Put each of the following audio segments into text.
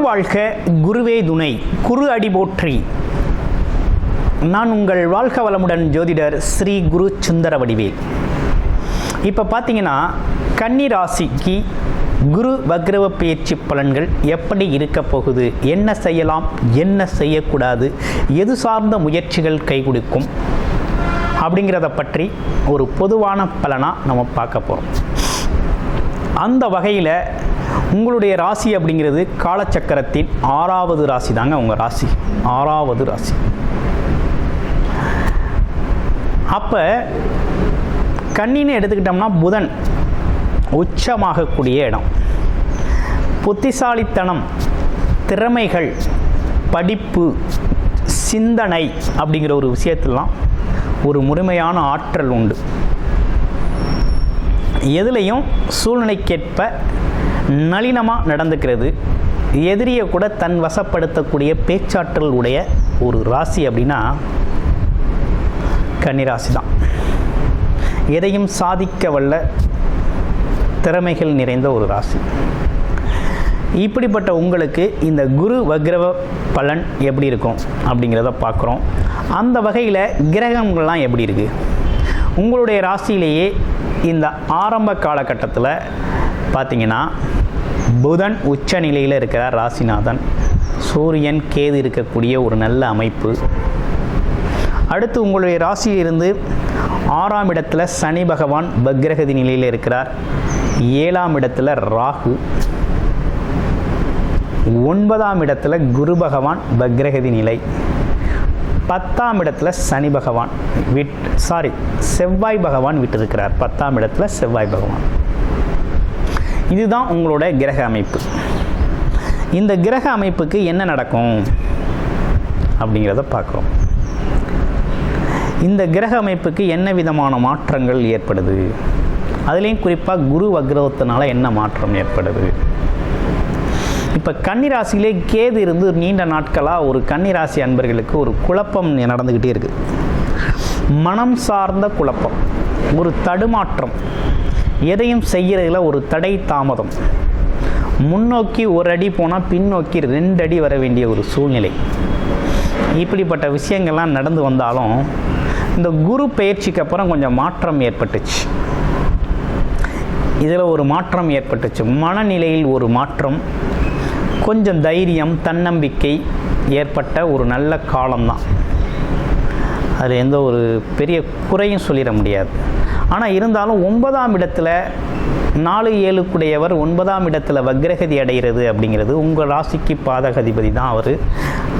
வாழ்க, குருவே துணை, குரு அடி போற்றி. நான் உங்கள் வாழ்க வளமுடன் ஜோதிடர் ஸ்ரீ குரு சுந்தர வடிவேல். இப்போ பார்த்தீங்கன்னா கன்னி ராசிக்கு குரு வக்ரவ பயிற்சி பலன்கள் எப்படி இருக்க போகுது, என்ன செய்யலாம், என்ன செய்யக்கூடாது, எது சார்ந்த முயற்சிகள் கை கொடுக்கும் அப்படிங்கிறத பற்றி ஒரு பொதுவான பலனாக நம்ம பார்க்க போகிறோம். அந்த வகையில் உங்களுடைய ராசி அப்படிங்கிறது காலச்சக்கரத்தின் 6வது ராசி தாங்க. உங்கள் ராசி 6வது ராசி. அப்போ கன்னின்னு எடுத்துக்கிட்டோம்னா புதன் உச்சமாகக்கூடிய இடம். புத்திசாலித்தனம், திறமைகள், படிப்பு, சிந்தனை அப்படிங்கிற ஒரு விஷயத்திலாம் ஒரு முழுமையான ஆற்றல் உண்டு. எதுலேயும் சூழ்நிலைக்கேற்ப நளினமாக நடந்துக்கிறது, எதிரியை கூட தன் வசப்படுத்தக்கூடிய பேச்சாற்றல் உடைய ஒரு ராசி அப்படின்னா கன்னிராசி தான். எதையும் சாதிக்க வல்ல திறமைகள் நிறைந்த ஒரு ராசி. இப்படிப்பட்ட உங்களுக்கு இந்த குரு வக்ரவ பலன் எப்படி இருக்கும் அப்படிங்கிறத பார்க்குறோம். அந்த வகையில் கிரகங்கள்லாம் எப்படி இருக்குது, உங்களுடைய ராசியிலேயே இந்த ஆரம்ப காலகட்டத்தில் பார்த்தீங்கன்னா புதன் உச்ச நிலையில் இருக்கிறார், ராசிநாதன். சூரியன் கேது இருக்கக்கூடிய ஒரு நல்ல அமைப்பு. அடுத்து உங்களுடைய ராசியிலிருந்து 6ஆம் இடத்துல சனி பகவான் வக்ரகதி நிலையில் இருக்கிறார். 7ஆம் இடத்துல ராகு. 9ஆம் இடத்துல குரு பகவான் வக்ரகதி நிலை. 10ஆம் இடத்துல சனி பகவான் செவ்வாய் பகவான் விட்டிருக்கிறார். 10ஆம் இடத்துல செவ்வாய் பகவான். இதுதான் உங்களோட கிரக அமைப்பு. இந்த கிரக அமைப்புக்கு என்ன நடக்கும் அப்படிங்கிறத பார்க்குறோம். இந்த கிரக அமைப்புக்கு என்ன விதமான மாற்றங்கள் ஏற்படுது, அதுலேயும் குறிப்பாக குரு வக்ரவத்தினால என்ன மாற்றம் ஏற்படுது. இப்போ கன்னிராசியிலே கேது இருந்து நீண்ட நாட்களாக ஒரு கன்னிராசி அன்பர்களுக்கு ஒரு குழப்பம் நடந்துக்கிட்டே இருக்குது. மனம் சார்ந்த குழப்பம், ஒரு தடுமாற்றம், எதையும் செய்கிறதுல ஒரு தடை தாமதம், முன்னோக்கி ஒரு அடி போனால் பின்னோக்கி 2 அடி வர வேண்டிய ஒரு சூழ்நிலை. இப்படிப்பட்ட விஷயங்கள்லாம் நடந்து வந்தாலும் இந்த குரு பயிற்சிக்கு அப்புறம் கொஞ்சம் மாற்றம் ஏற்பட்டுச்சு. இதில் ஒரு மாற்றம் ஏற்பட்டுச்சு. மனநிலையில் ஒரு மாற்றம், கொஞ்சம் தைரியம், தன்னம்பிக்கை ஏற்பட்ட ஒரு நல்ல காலம்தான். அது எந்த ஒரு பெரிய குறையும் சொல்லிட முடியாது. ஆனால் இருந்தாலும் 9ஆம் இடத்துல 4-7 9ஆம் இடத்துல வக்ரகதி அடைகிறது அப்படிங்கிறது உங்கள் ராசிக்கு பாதகாதிபதி தான்.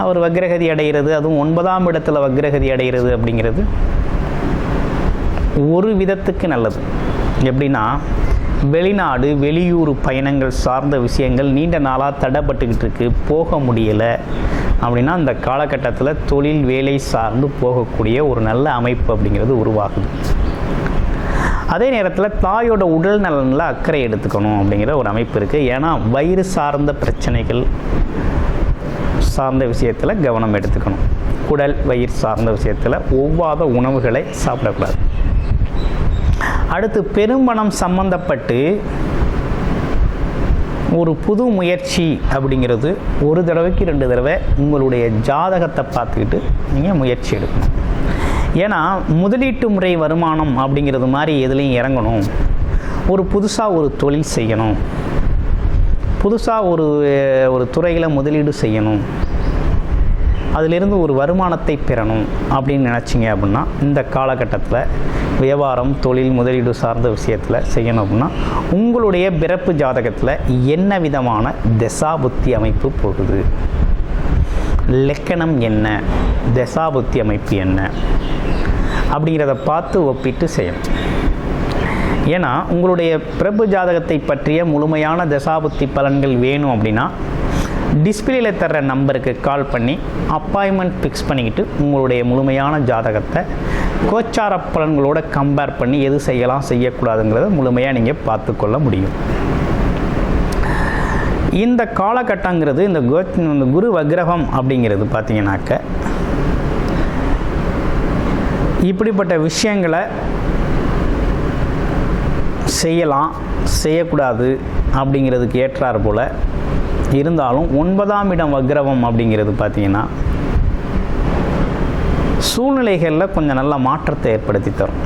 அவர் வக்ரகதி அடைகிறது, அதுவும் 9ஆம் இடத்துல வக்ரகதி அடைகிறது அப்படிங்கிறது ஒரு விதத்துக்கு நல்லது. எப்படின்னா வெளிநாடு வெளியூர் பயணங்கள் சார்ந்த விஷயங்கள் நீண்ட நாளாக தடைப்பட்டுக்கிட்டு இருக்கு, போக முடியலை அப்படின்னா இந்த காலகட்டத்தில் தொழில் வேலை சார்ந்து போகக்கூடிய ஒரு நல்ல அமைப்பு அப்படிங்கிறது உருவாகுது. அதே நேரத்தில் தாயோட உடல் நலனில் அக்கறை எடுத்துக்கணும் அப்படிங்கிற ஒரு அமைப்பு இருக்குது. ஏன்னா வயிறு சார்ந்த பிரச்சனைகள் சார்ந்த விஷயத்தில் கவனம் எடுத்துக்கணும். குடல் வயிறு சார்ந்த விஷயத்தில் ஒவ்வாத உணவுகளை சாப்பிடக்கூடாது. அடுத்து பெரும்பணம் சம்பந்தப்பட்டு ஒரு புது முயற்சி அப்படிங்கிறது ஒரு தடவைக்கு 2 தடவை உங்களுடைய ஜாதகத்தை பார்த்துக்கிட்டு நீங்கள் முயற்சி எடுக்கணும். ஏன்னா முதலீட்டு முறை வருமானம் அப்படிங்கிறது மாதிரி எதுலேயும் இறங்கணும், ஒரு புதுசாக ஒரு தொழில் செய்யணும், புதுசாக ஒரு துறையில் முதலீடு செய்யணும், அதிலிருந்து ஒரு வருமானத்தை பெறணும் அப்படின்னு நினச்சிங்க அப்படின்னா இந்த காலகட்டத்தில் வியாபாரம், தொழில், முதலீடு சார்ந்த விஷயத்தில் செய்யணும் அப்படின்னா உங்களுடைய பிறப்பு ஜாதகத்தில் என்ன விதமான தசாபுத்தி அமைப்பு போகுது, லக்கணம் என்ன, தசாபுத்தி அமைப்பு என்ன அப்படிங்கிறத பார்த்து ஒப்பிட்டு செய்யணும். ஏன்னா உங்களுடைய பிறப்பு ஜாதகத்தை பற்றிய முழுமையான தசாபுத்தி பலன்கள் வேணும் அப்படின்னா டிஸ்பிளேயில் தர்ற நம்பருக்கு கால் பண்ணி அப்பாயின்மெண்ட் ஃபிக்ஸ் பண்ணிக்கிட்டு உங்களுடைய முழுமையான ஜாதகத்தை கோச்சார பலன்களோட கம்பேர் பண்ணி எது செய்யலாம் செய்யக்கூடாதுங்கிறத முழுமையாக நீங்கள் பார்த்துக்கொள்ள முடியும். இந்த காலகட்டங்கிறது இந்த குரு வக்ரகம் அப்படிங்கிறது பார்த்தீங்கன்னாக்க இப்படிப்பட்ட விஷயங்களை செய்யலாம் செய்யக்கூடாது அப்படிங்கிறதுக்கு ஏற்றார் போல் இருந்தாலும் 9ஆம் இடம் வக்ரவம் அப்படிங்கிறது பார்த்திங்கன்னா சூழ்நிலைகளில் கொஞ்சம் நல்ல மாற்றத்தை ஏற்படுத்தி தரும்.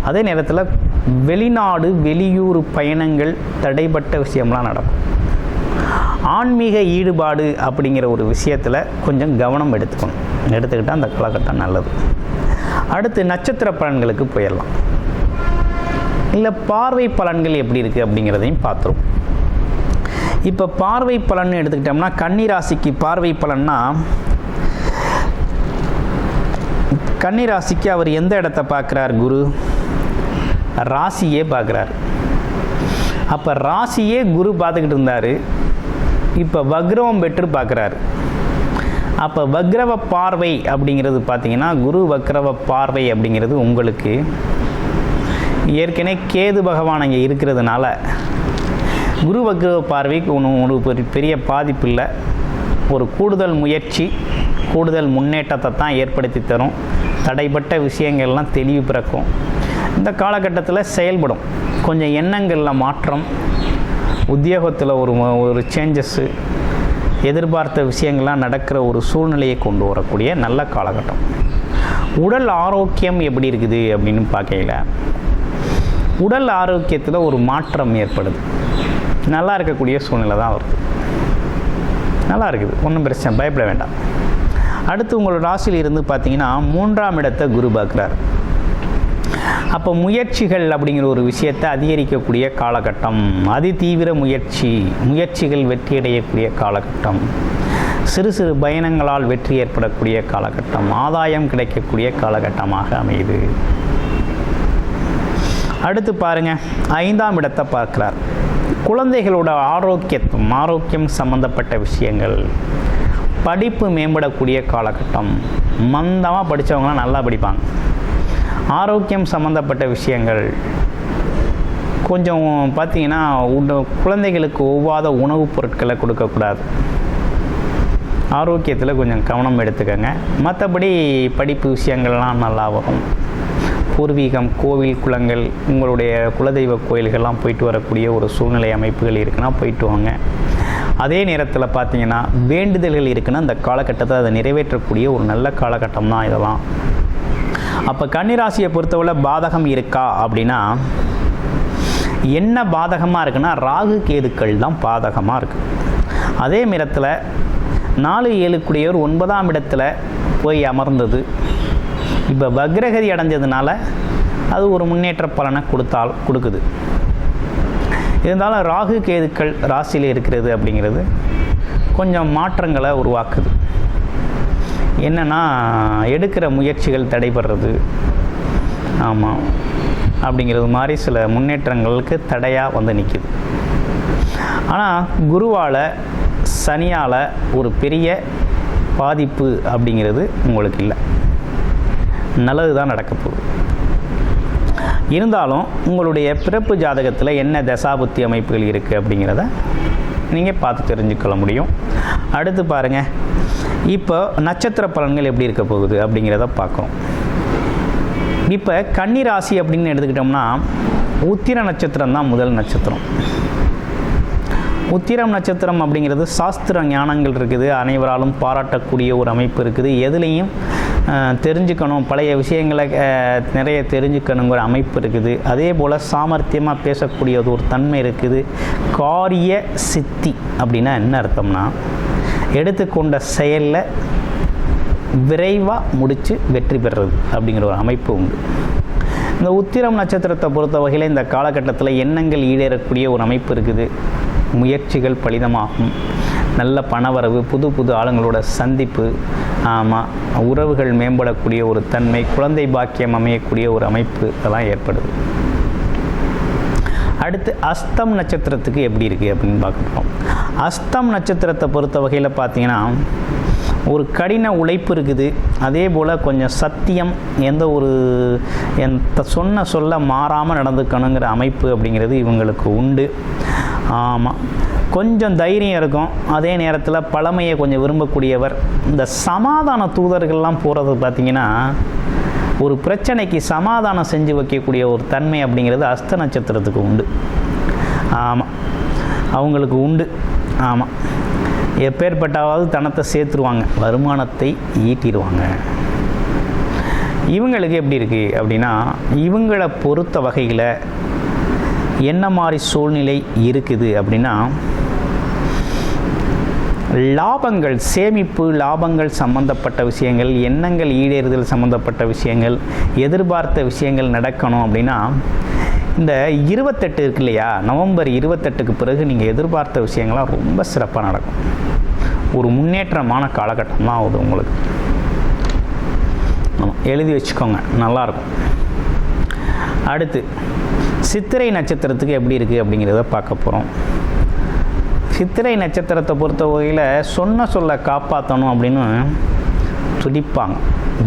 அதே நேரத்தில் வெளிநாடு வெளியூர் பயணங்கள் தடைப்பட்ட விஷயம்லாம் நடக்கும். ஆன்மீக ஈடுபாடு அப்படிங்கிற ஒரு விஷயத்தில் கொஞ்சம் கவனம் எடுத்துக்கிட்டால் அந்த காலகட்டம் நல்லது. அடுத்து நட்சத்திர பலன்களுக்கு போயிடலாம். இல்லை பார்வை பலன்கள் எப்படி இருக்குது அப்படிங்கிறதையும் பார்த்துரும். இப்போ பார்வை பலன் எடுத்துக்கிட்டோம்னா கன்னி ராசிக்கு பார்வை பலன்னா, கன்னி ராசிக்கு அவர் எந்த இடத்த பார்க்குறார்? குரு ராசியே பார்க்குறார். அப்போ ராசியே குரு பார்த்துக்கிட்டு இருந்தார், இப்போ வக்ரவம் பெற்று பார்க்குறாரு. அப்போ வக்ரவ பார்வை அப்படிங்கிறது பார்த்திங்கன்னா, குரு வக்ரவ பார்வை அப்படிங்கிறது உங்களுக்கு ஏற்கனவே கேது பகவான் அங்கே இருக்கிறதுனால குரு வக்ரவ பார்வைக்கு ஒரு பெரிய பாதிப்பு இல்லை. ஒரு கூடுதல் முயற்சி, கூடுதல் முன்னேற்றத்தை தான் ஏற்படுத்தி தரும். தடைப்பட்ட விஷயங்கள்லாம் தெளிவு பிறக்கும். இந்த காலகட்டத்தில் செயல்படும். கொஞ்சம் எண்ணங்களில் மாற்றம், உத்தியோகத்தில் ஒரு சேஞ்சஸ்ஸு, எதிர்பார்த்த விஷயங்கள்லாம் நடக்கிற ஒரு சூழ்நிலையை கொண்டு வரக்கூடிய நல்ல காலகட்டம். உடல் ஆரோக்கியம் எப்படி இருக்குது அப்படின்னு பார்க்கையில், உடல் ஆரோக்கியத்தில் ஒரு மாற்றம் ஏற்படுது. நல்லா இருக்கக்கூடிய சூழ்நிலை தான் வருது. நல்லா இருக்குது, ஒன்றும் பிரச்சனை, பயப்பட வேண்டாம். அடுத்து உங்களோட ராசியில் இருந்து பார்த்தீங்கன்னா 3ஆம் இடத்தை குரு பார்க்குறார். அப்போ முயற்சிகள் அப்படிங்கிற ஒரு விஷயத்தை அதிகரிக்கக்கூடிய காலகட்டம். அதிதீவிர முயற்சிகள் வெற்றியடையக்கூடிய காலகட்டம். சிறு சிறு பயணங்களால் வெற்றி ஏற்படக்கூடிய காலகட்டம். ஆதாயம் கிடைக்கக்கூடிய காலகட்டமாக அமையுது. அடுத்து பாருங்கள், 5ஆம் இடத்தை பார்க்குறார். குழந்தைகளோட ஆரோக்கியம் சம்பந்தப்பட்ட விஷயங்கள், படிப்பு மேம்படக்கூடிய காலகட்டம். மந்தமாக படித்தவங்களாம் நல்லா படிப்பாங்க. ஆரோக்கியம் சம்பந்தப்பட்ட விஷயங்கள் கொஞ்சம் பார்த்திங்கன்னா, குழந்தைகளுக்கு ஒவ்வாத உணவுப் பொருட்களை கொடுக்கக்கூடாது. ஆரோக்கியத்தில் கொஞ்சம் கவனம் எடுத்துக்கங்க. மற்றபடி படிப்பு விஷயங்கள்லாம் நல்லா வரும். பூர்வீகம், கோவில், குளங்கள், உங்களுடைய குலதெய்வ கோயில்கள்லாம் போயிட்டு வரக்கூடிய ஒரு சூழ்நிலை அமைப்புகள் இருக்குன்னா போயிட்டு வாங்க. அதே நேரத்தில் பார்த்தீங்கன்னா வேண்டுதல்கள் இருக்குன்னா அந்த காலகட்டத்தை அதை நிறைவேற்றக்கூடிய ஒரு நல்ல காலகட்டம் தான் இதெல்லாம். அப்போ கன்னிராசியை பொறுத்தவரை பாதகம் இருக்கா அப்படின்னா, என்ன பாதகமாக இருக்குன்னா ராகு கேதுக்கள் தான் பாதகமாக இருக்குது. அதே நேரத்தில் 4-7 கூடியவர் 9ஆம் இடத்துல போய் அமர்ந்தது. இப்போ வக்ரகதி அடைஞ்சதுனால அது ஒரு முன்னேற்ற பலனை கொடுக்குது. இருந்தாலும் ராகு கேதுக்கள் ராசியில் இருக்கிறது அப்படிங்கிறது கொஞ்சம் மாற்றங்களை உருவாக்குது. என்னென்னா, எடுக்கிற முயற்சிகள் தடைபடுறது, ஆமாம் அப்படிங்கிறது மாதிரி சில முன்னேற்றங்களுக்கு தடையாக வந்து நிற்கிது. ஆனால் குருவால், சனியால் ஒரு பெரிய பாதிப்பு அப்படிங்கிறது உங்களுக்கு இல்லை. நல்லது தான் நடக்க போகுது. இருந்தாலும் உங்களுடைய பிறப்பு ஜாதகத்தில் என்ன தசாபுத்தி அமைப்புகள் இருக்குது அப்படிங்கிறத நீங்கள் பார்த்து தெரிஞ்சுக்கொள்ள முடியும். அடுத்து பாருங்கள், இப்போ நட்சத்திர பலன்கள் எப்படி இருக்க போகுது அப்படிங்கிறத பார்க்கணும். இப்போ கன்னி ராசி அப்படின்னு எடுத்துக்கிட்டோம்னா உத்திர நட்சத்திரம் தான் முதல் நட்சத்திரம். உத்திரம் நட்சத்திரம் அப்படிங்கிறது சாஸ்திர ஞானங்கள் இருக்குது, அனைவராலும் பாராட்டக்கூடிய ஒரு அமைப்பு இருக்குது. எதுலேயும் தெரிஞ்சுக்கணும், பழைய விஷயங்களை நிறைய தெரிஞ்சுக்கணுங்கிற அமைப்பு இருக்குது. அதே போல் சாமர்த்தியமாக பேசக்கூடியது ஒரு தன்மை இருக்குது. காரிய சித்தி அப்படின்னா என்ன அர்த்தம்னா, எடுத்துக்கொண்ட செயலில் விரைவாக முடித்து வெற்றி பெறுறது அப்படிங்கிற ஒரு அமைப்பு உண்டு. இந்த உத்திரம் நட்சத்திரத்தை பொறுத்த வகையில் இந்த காலகட்டத்தில் எண்ணங்கள் ஈடேறக்கூடிய ஒரு அமைப்பு இருக்குது. முயற்சிகள் பலிதமாகும். நல்ல பணவரவு, புது புது ஆளுங்களோட சந்திப்பு, உறவுகள் மேம்படக்கூடிய ஒரு தன்மை, குழந்தை பாக்கியம் அமையக்கூடிய ஒரு அமைப்பு இதெல்லாம் ஏற்படுது. அடுத்து அஸ்தம் நட்சத்திரத்துக்கு எப்படி இருக்குது அப்படின்னு பார்க்குறோம். அஸ்தம் நட்சத்திரத்தை பொறுத்த வகையில் பார்த்தீங்கன்னா ஒரு கடின உழைப்பு இருக்குது. அதே போல் கொஞ்சம் சத்தியம், சொன்ன சொல்ல மாறாமல் நடந்துக்கணுங்கிற அமைப்பு அப்படிங்கிறது இவங்களுக்கு உண்டு. ஆமாம், கொஞ்சம் தைரியம் இருக்கும். அதே நேரத்தில் பழமையை கொஞ்சம் விரும்பக்கூடியவர். இந்த சமாதான தூதர்கள்லாம் போகிறது பார்த்திங்கன்னா ஒரு பிரச்சனைக்கு சமாதானம் செஞ்சு வைக்கக்கூடிய ஒரு தன்மை அப்படிங்கிறது அஸ்த நட்சத்திரத்துக்கு உண்டு. ஆமாம், அவங்களுக்கு உண்டு. ஆமாம், எப்பேற்பட்டாவது தனத்தை சேர்த்துருவாங்க, வருமானத்தை ஈட்டிடுவாங்க. இவங்களுக்கு எப்படி இருக்குது அப்படின்னா, இவங்களை பொறுத்த வகையில் என்ன மாதிரி சூழ்நிலை இருக்குது அப்படின்னா, லாபங்கள், சேமிப்பு லாபங்கள் சம்பந்தப்பட்ட விஷயங்கள், எண்ணங்கள் ஈடேறுதல் சம்பந்தப்பட்ட விஷயங்கள், எதிர்பார்த்த விஷயங்கள் நடக்கணும் அப்படின்னா இந்த 28 இருக்கு இல்லையா, நவம்பர் 28க்கு பிறகு நீங்கள் எதிர்பார்த்த விஷயங்கள்லாம் ரொம்ப சிறப்பாக நடக்கும். ஒரு முன்னேற்றமான காலகட்டம் தான் ஆகுது உங்களுக்கு. எழுதி வச்சுக்கோங்க, நல்லாயிருக்கும். அடுத்து சித்திரை நட்சத்திரத்துக்கு எப்படி இருக்குது அப்படிங்கிறத பார்க்க போகிறோம். சித்திரை நட்சத்திரத்தை பொறுத்த வகையில் சொன்ன சொல்ல காப்பாற்றணும் அப்படின்னு துடிப்பாங்க.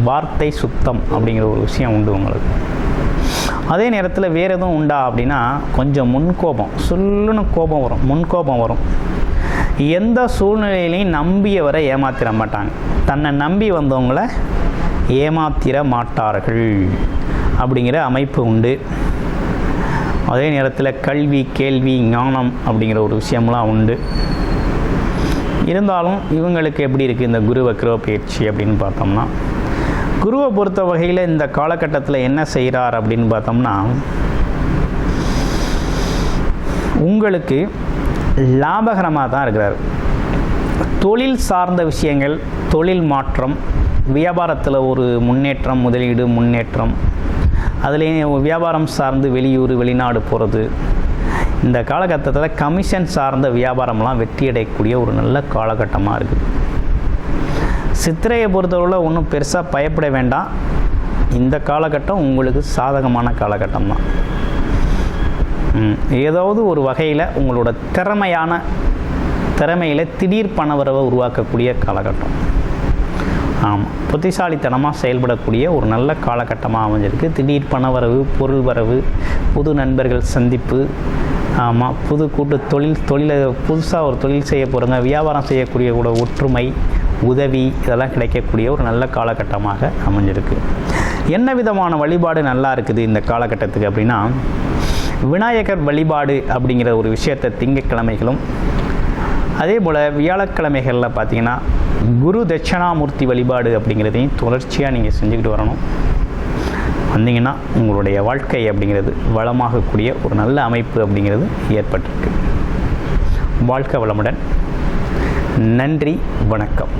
வார்த்தை சுத்தம் அப்படிங்கிற ஒரு விஷயம் உண்டு உங்களுக்கு. அதே நேரத்தில் வேறு எதுவும் உண்டா அப்படின்னா கொஞ்சம் முன்கோபம், சொல்லுன்னு கோபம் வரும், முன்கோபம் வரும். எந்த சூழ்நிலையிலையும் நம்பியவரை ஏமாத்திட மாட்டாங்க, தன்னை நம்பி வந்தவங்களை ஏமாத்திட மாட்டார்கள் அப்படிங்கிற அமைப்பு உண்டு. அதே நேரத்தில் கல்வி, கேள்வி, ஞானம் அப்படிங்கிற ஒரு விஷயம்லாம் உண்டு. இருந்தாலும் இவங்களுக்கு எப்படி இருக்குது இந்த குரு வக்ர பயிற்சி அப்படின்னு பார்த்தோம்னா, குருவை பொறுத்த வகையில் இந்த காலகட்டத்தில் என்ன செய்கிறார் அப்படின்னு பார்த்தோம்னா, உங்களுக்கு லாபகரமாக தான் இருக்கிறார். தொழில் சார்ந்த விஷயங்கள், தொழில் மாற்றம், வியாபாரத்தில் ஒரு முன்னேற்றம், முதலீடு முன்னேற்றம், அதுலேயும் வியாபாரம் சார்ந்து வெளியூர் வெளிநாடு போகிறது, இந்த காலகட்டத்தில் கமிஷன் சார்ந்த வியாபாரம்லாம் வெற்றியடையக்கூடிய ஒரு நல்ல காலகட்டமாக இருக்குது. சித்திரையை பொறுத்தவரை ஒன்றும் பெருசாக பயப்பட வேண்டாம். இந்த காலகட்டம் உங்களுக்கு சாதகமான காலகட்டம் தான். ஏதாவது ஒரு வகையில் உங்களோட திறமையில் திடீர் பணவரவை உருவாக்கக்கூடிய காலகட்டம். ஆமாம், புத்திசாலித்தனமாக செயல்படக்கூடிய ஒரு நல்ல காலகட்டமாக அமைஞ்சிருக்கு. திடீர் பணவரவு, பொருள் வரவு, புது நண்பர்கள் சந்திப்பு, ஆமாம், புது கூட்டு தொழிலை புதுசாக ஒரு தொழில் செய்ய போகிறவங்க, வியாபாரம் செய்யக்கூடிய கூட ஒற்றுமை, உதவி, இதெல்லாம் கிடைக்கக்கூடிய ஒரு நல்ல காலகட்டமாக அமைஞ்சிருக்கு. என்ன விதமான வழிபாடு நல்லா இருக்குது இந்த காலகட்டத்துக்கு அப்படின்னா, விநாயகர் வழிபாடு அப்படிங்கிற ஒரு விஷயத்தை திங்கட்கிழமைகளும், அதே போல் வியாழக்கிழமைகளில் பார்த்திங்கன்னா குரு தட்சிணாமூர்த்தி வழிபாடு அப்படிங்கிறதையும் தொடர்ச்சியாக நீங்கள் செஞ்சுக்கிட்டு வரணும். வந்தீங்கன்னா உங்களுடைய வாழ்க்கை அப்படிங்கிறது வளமாகக்கூடிய ஒரு நல்ல அமைப்பு அப்படிங்கிறது ஏற்பட்டிருக்கு. வாழ்க்கை வளமுடன். நன்றி, வணக்கம்.